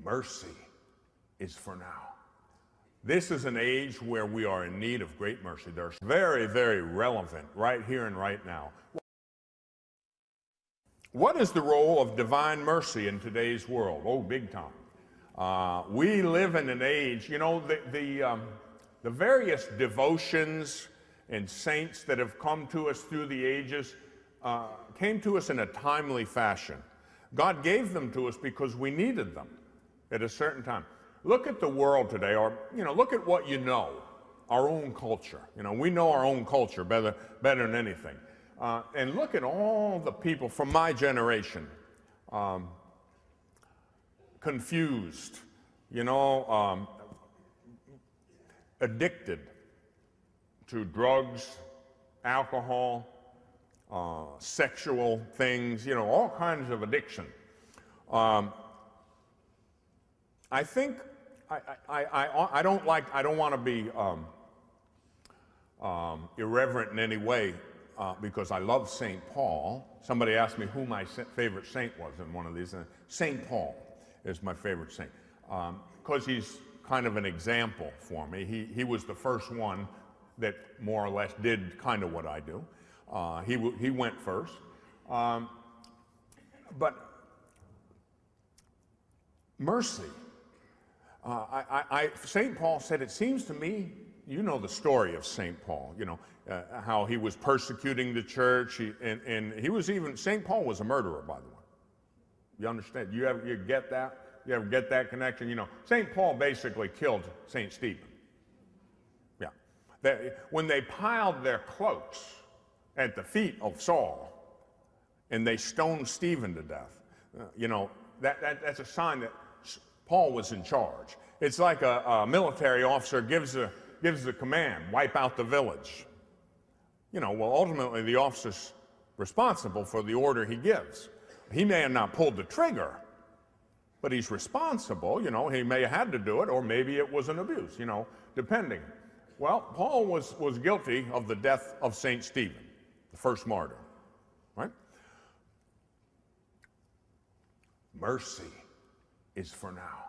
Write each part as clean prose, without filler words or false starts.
Mercy is for now. This is an age where we are in need of great mercy. They're very, very relevant right here and right now. What is the role of divine mercy in today's world? Oh, big time. We live in an age, you know, the various devotions and saints that have come to us through the ages came to us in a timely fashion. God gave them to us because we needed them at a certain time. Look at the world today, or, you know, look at what you know, our own culture. You know, we know our own culture better than anything. And look at all the people from my generation, confused, you know, addicted to drugs, alcohol, sexual things, you know, all kinds of addiction. I think I don't want to be irreverent in any way because I love St. Paul. Somebody asked me who my favorite saint was in one of these. St. Paul is my favorite saint because he's kind of an example for me. He was the first one that more or less did kind of what I do. He went first. But mercy. St. Paul said, it seems to me, you know the story of St. Paul, you know, how he was persecuting the church, and he was even, St. Paul was a murderer, by the way. You understand? You get that? You ever get that connection? You know, St. Paul basically killed St. Stephen. Yeah. When they piled their cloaks at the feet of Saul, and they stoned Stephen to death, you know, that's a sign that Paul was in charge. It's like a military officer gives the command, wipe out the village. You know, well, ultimately the officer's responsible for the order he gives. He may have not pulled the trigger, but he's responsible. You know, he may have had to do it, or maybe it was an abuse, you know, depending. Well, Paul was guilty of the death of St. Stephen, the first martyr, right? Mercy is for now.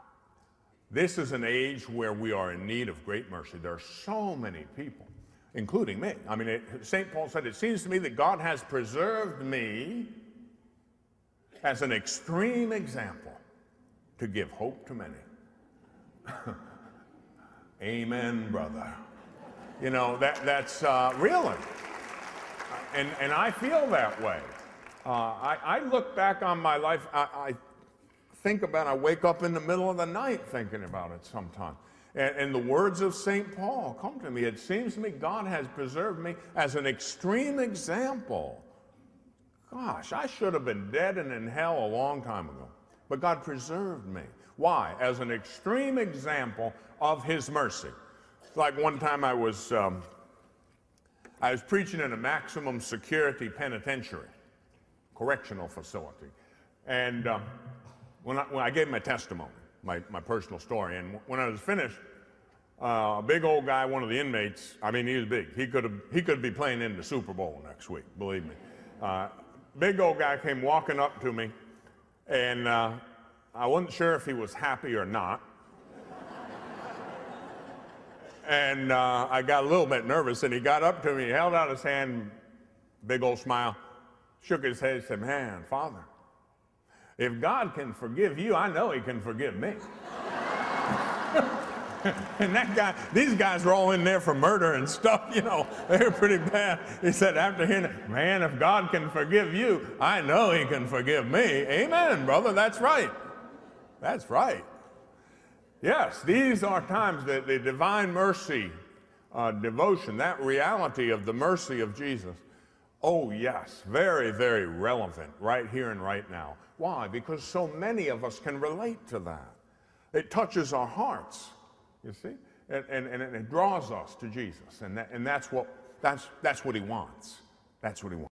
This is an age where we are in need of great mercy. There are so many people, including me. I mean, St. Paul said, it seems to me that God has preserved me as an extreme example to give hope to many. Amen, brother. You know, that's real. And I feel that way. I look back on my life, I think about, I wake up in the middle of the night thinking about it sometimes. And the words of St. Paul come to me. It seems to me God has preserved me as an extreme example. Gosh, I should have been dead and in hell a long time ago. But God preserved me. Why? As an extreme example of his mercy. Like one time I was preaching in a maximum security penitentiary, correctional facility. And when I gave my testimony, my personal story, and when I was finished, a big old guy, one of the inmates, I mean, he was big. He could be playing in the Super Bowl next week, believe me. Big old guy came walking up to me, and I wasn't sure if he was happy or not. And I got a little bit nervous, and he got up to me, he held out his hand, big old smile, shook his head, said, man, Father, if God can forgive you, I know he can forgive me. And that guy, these guys were all in there for murder and stuff, you know, they were pretty bad. He said, after hearing it, man, if God can forgive you, I know he can forgive me. Amen, brother, that's right. That's right. Yes, these are times that the divine mercy devotion, that reality of the mercy of Jesus, oh yes, very, very relevant right here and right now. Why? Because so many of us can relate to that. It touches our hearts, you see, and it draws us to Jesus, and that's what he wants. That's what he wants.